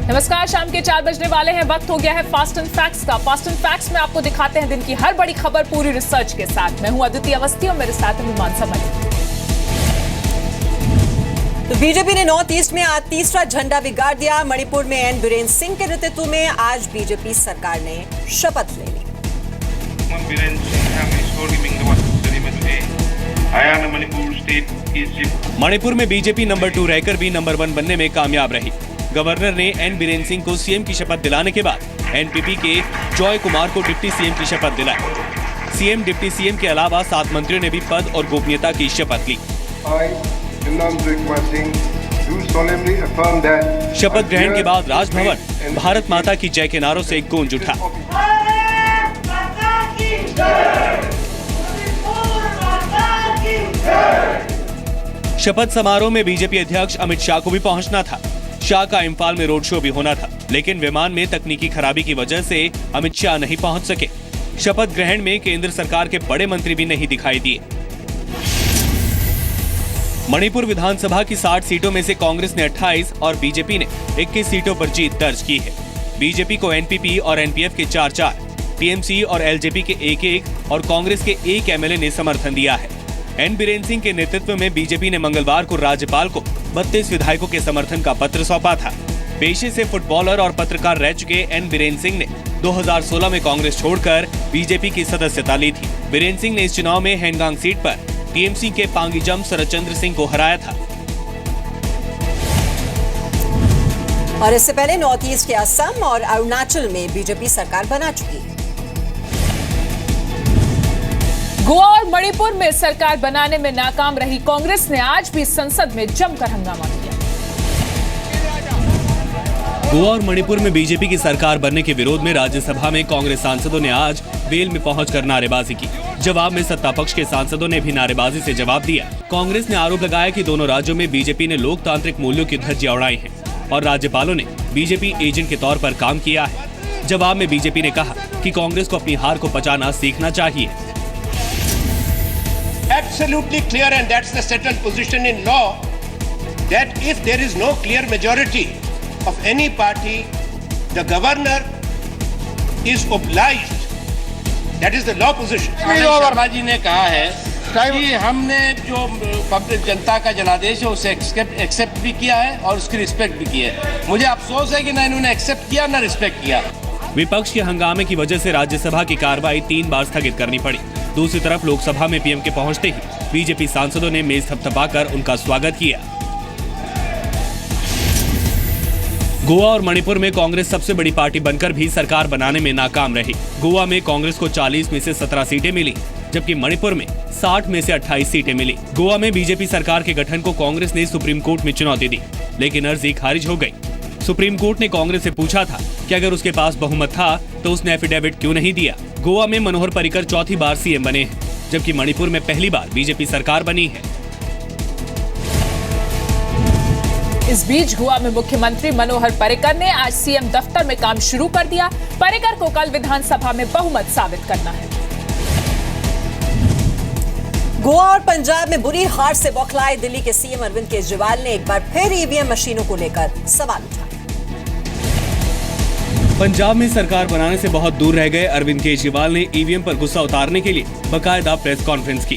नमस्कार, शाम के 4 बजने वाले हैं। वक्त हो गया है फास्ट एंड फैक्ट्स का। फास्ट एंड फैक्ट्स में आपको दिखाते हैं दिन की हर बड़ी खबर पूरी रिसर्च के साथ। मैं हूं अदिति अवस्थी और मेरे साथ है मीमांसा मलिक। तो बीजेपी ने नॉर्थ ईस्ट में आज तीसरा झंडा भी गाड़ दिया। मणिपुर में एन बीरेन सिंह के नेतृत्व में आज बीजेपी सरकार ने शपथ ले ली। मणिपुर में बीजेपी नंबर 2 रहकर भी नंबर 1 बनने में कामयाब रही। गवर्नर ने एन बीरेन सिंह को सीएम की शपथ दिलाने के बाद एनपीपी के जॉय कुमार को डिप्टी सीएम की शपथ दिलाई। सीएम, डिप्टी सीएम के अलावा 7 मंत्रियों ने भी पद और गोपनीयता की शपथ ली। शपथ ग्रहण के बाद राजभवन भारत माता की जय के नारों से गूंज उठा। शपथ समारोह में बीजेपी अध्यक्ष अमित शाह को भी पहुंचना था। शाह का इम्फाल में रोड शो भी होना था, लेकिन विमान में तकनीकी खराबी की वजह से अमित शाह नहीं पहुंच सके। शपथ ग्रहण में केंद्र सरकार के बड़े मंत्री भी नहीं दिखाई दिए। मणिपुर विधानसभा की 60 सीटों में से कांग्रेस ने 28 और बीजेपी ने 21 सीटों पर जीत दर्ज की है। बीजेपी को एनपीपी और एनपीएफ के 4-4, टीएमसी और एलजेपी के 1-1 और कांग्रेस के 1 एमएलए ने समर्थन दिया है। एन बीरेन सिंह के नेतृत्व में बीजेपी ने मंगलवार को राज्यपाल को 32 विधायकों के समर्थन का पत्र सौंपा था। पेशे से फुटबॉलर और पत्रकार रह चुके एन बीरेन सिंह ने 2016 में कांग्रेस छोड़कर बीजेपी की सदस्यता ली थी। बीरेन सिंह ने इस चुनाव में हैंगांग सीट पर टीएमसी के पांगीजम शरदचंद्र सिंह को हराया था। और इससे पहले नॉर्थ ईस्ट के असम और अरुणाचल में बीजेपी सरकार बना चुकी है। गोवा और मणिपुर में सरकार बनाने में नाकाम रही कांग्रेस ने आज भी संसद में जमकर हंगामा किया। गोवा और मणिपुर में बीजेपी की सरकार बनने के विरोध में राज्यसभा में कांग्रेस सांसदों ने आज वेल में पहुंचकर नारेबाजी की। जवाब में सत्ता पक्ष के सांसदों ने भी नारेबाजी से जवाब दिया। कांग्रेस ने आरोप लगाया कि दोनों राज्यों में बीजेपी ने लोकतांत्रिक मूल्यों की धज्जियां उड़ाई हैं और राज्यपालों ने बीजेपी एजेंट के तौर पर काम किया है। जवाब में बीजेपी ने कहा कि कांग्रेस को अपनी हार को पचाना सीखना चाहिए। Absolutely clear, and that's the settled position in law, that if there is no clear majority of any party, the governor is obliged. That is the law position. Verma जी ने कहा है कि हमने जो पब्लिक जनता का जनादेश है उसे एक्सेप्ट भी किया है और उसकी रिस्पेक्ट भी की है। मुझे अफसोस है कि ना इन्होंने एक्सेप्ट किया ना रिस्पेक्ट किया। विपक्ष के हंगामे की वजह से राज्यसभा की कार्रवाई 3 बार स्थगित करनी पड़ी। दूसरी तरफ लोकसभा में पीएम के पहुंचते ही बीजेपी सांसदों ने मेज थपथपाकर उनका स्वागत किया। गोवा और मणिपुर में कांग्रेस सबसे बड़ी पार्टी बनकर भी सरकार बनाने में नाकाम रही। गोवा में कांग्रेस को 40 में से 17 सीटें मिली, जबकि मणिपुर में 60 में से 28 सीटें मिली। गोवा में बीजेपी सरकार के गठन को कांग्रेस ने सुप्रीम कोर्ट में चुनौती दी, लेकिन अर्जी खारिज हो गई। सुप्रीम कोर्ट ने कांग्रेस से पूछा था कि अगर उसके पास बहुमत था तो उसने एफिडेविट क्यों नहीं दिया। गोवा में मनोहर पर्रिकर चौथी बार सीएम बने हैं, जबकि मणिपुर में पहली बार बीजेपी सरकार बनी है। इस बीच गोवा में मुख्यमंत्री मनोहर पर्रिकर ने आज सीएम दफ्तर में काम शुरू कर दिया। पर्रिकर को कल विधानसभा में बहुमत साबित करना है। गोवा और पंजाब में बुरी हार से बौखलाए दिल्ली के सीएम अरविंद केजरीवाल ने एक बार फिर ईवीएम मशीनों को लेकर सवाल उठाए। पंजाब में सरकार बनाने से बहुत दूर रह गए अरविंद केजरीवाल ने ईवीएम पर गुस्सा उतारने के लिए बाकायदा प्रेस कॉन्फ्रेंस की।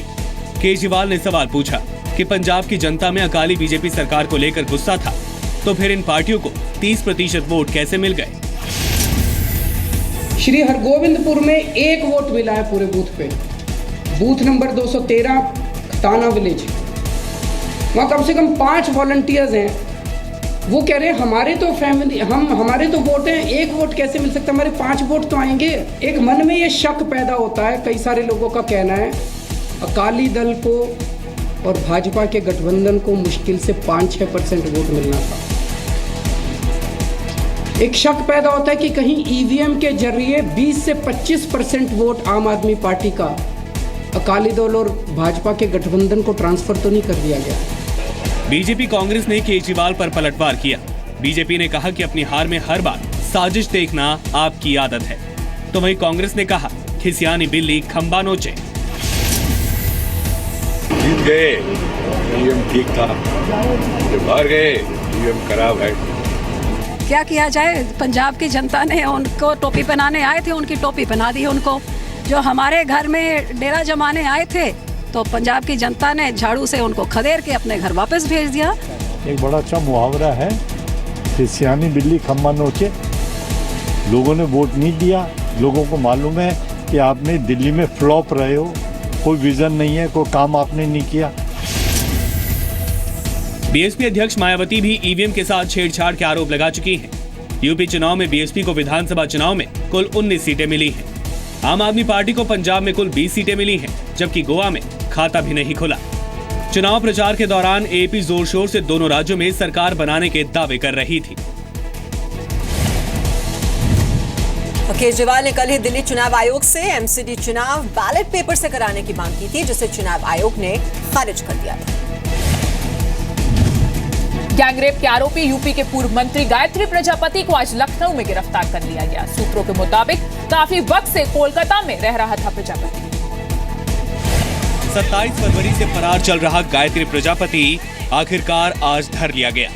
केजरीवाल ने सवाल पूछा कि पंजाब की जनता में अकाली बीजेपी सरकार को लेकर गुस्सा था, तो फिर इन पार्टियों को 30% वोट कैसे मिल गए। श्री हरगोविंदपुर में 1 वोट मिला है पूरे बूथ पे, बूथ नंबर 213 खताना विलेज। वहाँ कम से कम 5 वॉलंटियर्स हैं। वो कह रहे हैं हमारे तो फैमिली हमारे तो वोट हैं, 1 वोट कैसे मिल सकता है, हमारे 5 वोट तो आएंगे। एक मन में ये शक पैदा होता है। कई सारे लोगों का कहना है अकाली दल को और भाजपा के गठबंधन को मुश्किल से 5-6% वोट मिलना था। एक शक पैदा होता है कि कहीं ईवीएम के जरिए 20 से 25% वोट आम आदमी पार्टी का अकाली दल और भाजपा के गठबंधन को ट्रांसफर तो नहीं कर दिया गया। बीजेपी कांग्रेस ने केजरीवाल पर पलटवार किया। बीजेपी ने कहा कि अपनी हार में हर बार साजिश देखना आपकी आदत है, तो वहीं कांग्रेस ने कहा खिसियानी बिल्ली खंबा नोचे। जीत गए, ईवीएम ठीक था, जब हार गए ईवीएम खराब है। क्या किया जाए? पंजाब की जनता ने उनको टोपी पहनाने आए थे, उनकी टोपी पहना दी उनको। जो हमारे घर में डेरा जमाने आए थे तो पंजाब की जनता ने झाड़ू से उनको खदेड़ के अपने घर वापस भेज दिया। एक बड़ा अच्छा मुहावरा है कि सियानी बिल्ली खम्मा नोचे। लोगों ने वोट नहीं दिया। लोगों को मालूम है कि आपने दिल्ली में फ्लॉप रहे हो, कोई विजन नहीं है, कोई काम आपने नहीं किया। बीएसपी अध्यक्ष मायावती भी ईवीएम के साथ छेड़छाड़ के आरोप लगा चुकी हैं। यूपी चुनाव में बीएसपी को विधानसभा चुनाव में कुल 19 सीटें मिली हैं। आम आदमी पार्टी को पंजाब में कुल 20 सीटें मिली हैं, जबकि गोवा में खाता भी नहीं खुला। चुनाव प्रचार के दौरान एपी जोर शोर से दोनों राज्यों में सरकार बनाने के दावे कर रही थी। केजरीवाल ने कल ही दिल्ली चुनाव आयोग से एमसीडी चुनाव बैलेट पेपर से कराने की मांग की थी, जिसे चुनाव आयोग ने खारिज कर दिया था। गैंगरेप के आरोपी यूपी के पूर्व मंत्री गायत्री प्रजापति को आज लखनऊ में गिरफ्तार कर लिया गया। सूत्रों के मुताबिक काफी वक्त से कोलकाता में रह रहा था प्रजापति। 27 फरवरी से फरार चल रहा गायत्री प्रजापति आखिरकार आज धर लिया गया।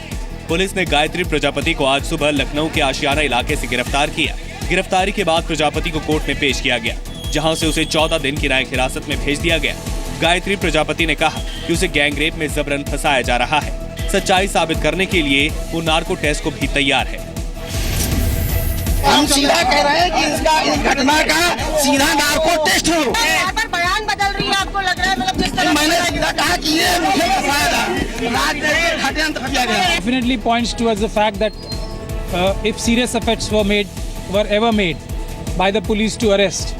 पुलिस ने गायत्री प्रजापति को आज सुबह लखनऊ के आशियाना इलाके से गिरफ्तार किया। गिरफ्तारी के बाद प्रजापति को कोर्ट में पेश किया गया, जहां से उसे 14 दिन की न्यायिक हिरासत में भेज दिया गया। गायत्री प्रजापति ने कहा कि उसे गैंगरेप में जबरन फंसाया जा रहा है। सच्चाई साबित करने के लिए वो नार्को टेस्ट को भी तैयार है। हम सीधा कह रहे हैं कि इस घटना का सीधा नार्को टेस्ट हो। बयान बदल रही है, आपको लग रहा है मतलब जिस तरह मैंने सीधा कहा कि ये मुझे फंसाया था, षड्यंत्र किया गया। Definitely points towards the fact that if serious efforts were ever made by the police to arrest,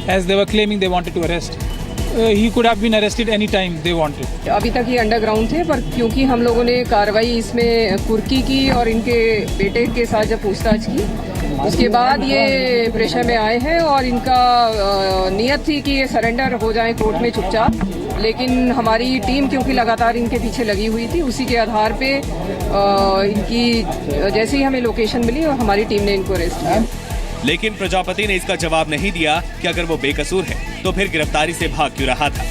as they were claiming they wanted to arrest, he could have been arrested any time they wanted. अभी तक ये underground थे, पर क्योंकि हम लोगों ने कार्रवाई इसमें कुर्की की और इनके बेटे के साथ जब पूछताछ की, उसके बाद ये प्रेशर में आए हैं और इनका नियत थी कि ये सरेंडर हो जाए कोर्ट में चुपचाप। लेकिन हमारी टीम क्योंकि लगातार इनके पीछे लगी हुई थी, उसी के आधार पे इनकी जैसे ही हमें लोकेशन मिली और हमारी टीम ने इनको अरेस्ट किया। लेकिन प्रजापति ने इसका जवाब नहीं दिया कि अगर वो बेकसूर है तो फिर गिरफ्तारी से भाग क्यों रहा था।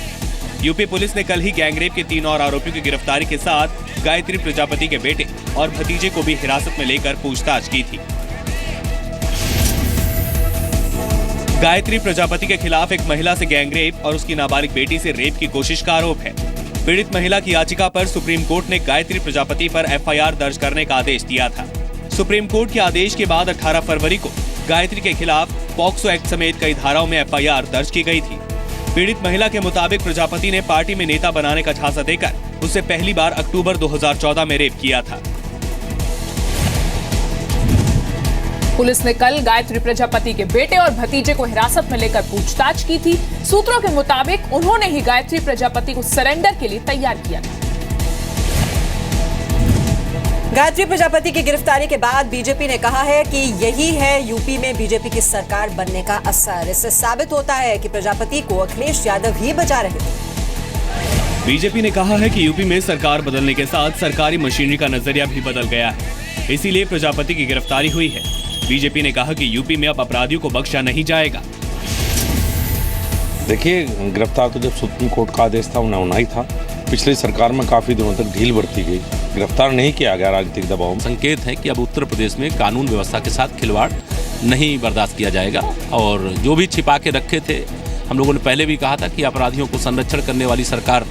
यूपी पुलिस ने कल ही गैंगरेप के 3 और आरोपियों की गिरफ्तारी के साथ गायत्री प्रजापति के बेटे और भतीजे को भी हिरासत में लेकर पूछताछ की थी। गायत्री प्रजापति के खिलाफ एक महिला से गैंगरेप और उसकी नाबालिग बेटी से रेप की कोशिश का आरोप है। पीड़ित महिला की याचिका पर सुप्रीम कोर्ट ने गायत्री प्रजापति पर एफआईआर दर्ज करने का आदेश दिया था। सुप्रीम कोर्ट के आदेश के बाद 18 फरवरी को गायत्री के खिलाफ पॉक्सो एक्ट समेत कई धाराओं में एफआईआर दर्ज की गई थी। पीड़ित महिला के मुताबिक प्रजापति ने पार्टी में नेता बनाने का झांसा देकर उसे पहली बार अक्टूबर 2014 में रेप किया था। पुलिस ने कल गायत्री प्रजापति के बेटे और भतीजे को हिरासत में लेकर पूछताछ की थी। सूत्रों के मुताबिक उन्होंने ही गायत्री प्रजापति को सरेंडर के लिए तैयार किया था। गायत्री प्रजापति की गिरफ्तारी के बाद बीजेपी ने कहा है कि यही है यूपी में बीजेपी की सरकार बनने का असर। इससे साबित होता है कि प्रजापति को अखिलेश यादव ही बचा रहे थे। बीजेपी ने कहा है कि यूपी में सरकार बदलने के साथ सरकारी मशीनरी का नजरिया भी बदल गया है, इसीलिए प्रजापति की गिरफ्तारी हुई है। बीजेपी ने कहा कि यूपी में अब अपराधियों को बख्शा नहीं जाएगा। देखिए, गिरफ्तार तो जब सुप्रीम कोर्ट का आदेश था उन्होंने ही था। पिछली सरकार में काफी दिनों तक ढील बरती गई, गिरफ्तार नहीं किया गया राजनीतिक दबाव। संकेत है कि अब उत्तर प्रदेश में कानून व्यवस्था के साथ खिलवाड़ नहीं बर्दाश्त किया जाएगा और जो भी छिपा के रखे थे, हम लोगों ने पहले भी कहा था कि अपराधियों को संरक्षण करने वाली सरकार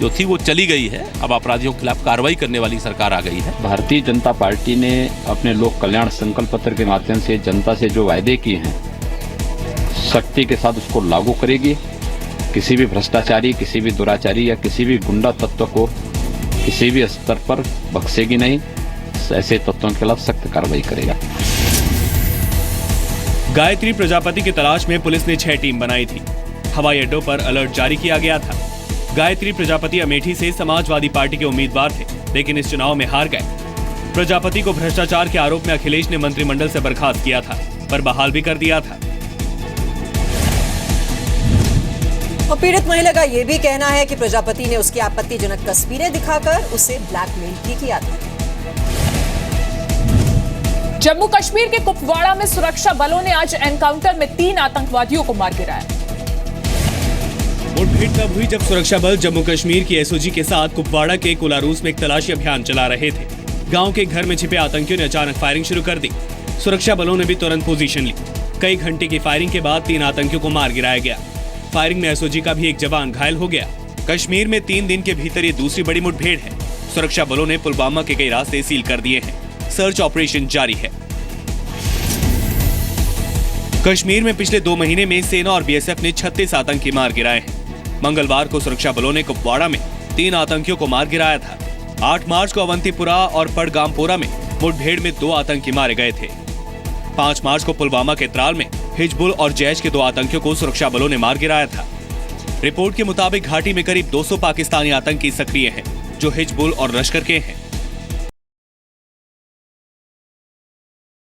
जो थी वो चली गई है। अब अपराधियों के खिलाफ कार्रवाई करने वाली सरकार आ गई है। भारतीय जनता पार्टी ने अपने लोक कल्याण संकल्प पत्र के माध्यम से जनता से जो वायदे किए हैं, सख्ती के साथ उसको लागू करेगी। किसी भी भ्रष्टाचारी, किसी भी दुराचारी या किसी भी गुंडा तत्व को किसी भी स्तर पर बख्शेगी नहीं। ऐसे तत्वों के खिलाफ सख्त कार्रवाई करेगा। गायत्री प्रजापति की तलाश में पुलिस ने 6 टीम बनाई थी। हवाई अड्डों पर अलर्ट जारी किया गया था। गायत्री प्रजापति अमेठी से समाजवादी पार्टी के उम्मीदवार थे, लेकिन इस चुनाव में हार गए। प्रजापति को भ्रष्टाचार के आरोप में अखिलेश ने मंत्रिमंडल से बर्खास्त किया था, पर बहाल भी कर दिया था। और पीड़ित महिला का यह भी कहना है कि प्रजापति ने उसकी आपत्तिजनक तस्वीरें दिखाकर उसे ब्लैकमेल भी किया था। जम्मू कश्मीर के कुपवाड़ा में सुरक्षा बलों ने आज एनकाउंटर में 3 आतंकवादियों को मार गिराया। मुठभेड़ तब हुई जब सुरक्षा बल जम्मू कश्मीर की एसओजी के साथ कुपवाड़ा के कोलारूस में एक तलाशी अभियान चला रहे थे। गांव के घर में छिपे आतंकियों ने अचानक फायरिंग शुरू कर दी। सुरक्षा बलों ने भी तुरंत पोजीशन ली। कई घंटे की फायरिंग के बाद 3 आतंकियों को मार गिराया गया। फायरिंग में एसओजी का भी एक जवान घायल हो गया। कश्मीर में 3 दिन के भीतर ये दूसरी बड़ी मुठभेड़ है। सुरक्षा बलों ने पुलवामा के कई रास्ते सील कर दिए हैं। सर्च ऑपरेशन जारी है। कश्मीर में पिछले 2 महीने में सेना और बीएसएफ ने 36 आतंकी मार गिराए हैं। मंगलवार को सुरक्षा बलों ने कुपवाड़ा में 3 आतंकियों को मार गिराया था। 8 मार्च को अवंतीपुरा और पड़गामपोरा में मुठभेड़ में 2 आतंकी मारे गए थे। 5 मार्च को पुलवामा के त्राल में हिजबुल और जैश के 2 आतंकियों को सुरक्षा बलों ने मार गिराया था। रिपोर्ट के मुताबिक घाटी में करीब 200 पाकिस्तानी आतंकी सक्रिय हैं, जो हिजबुल और लश्कर के हैं।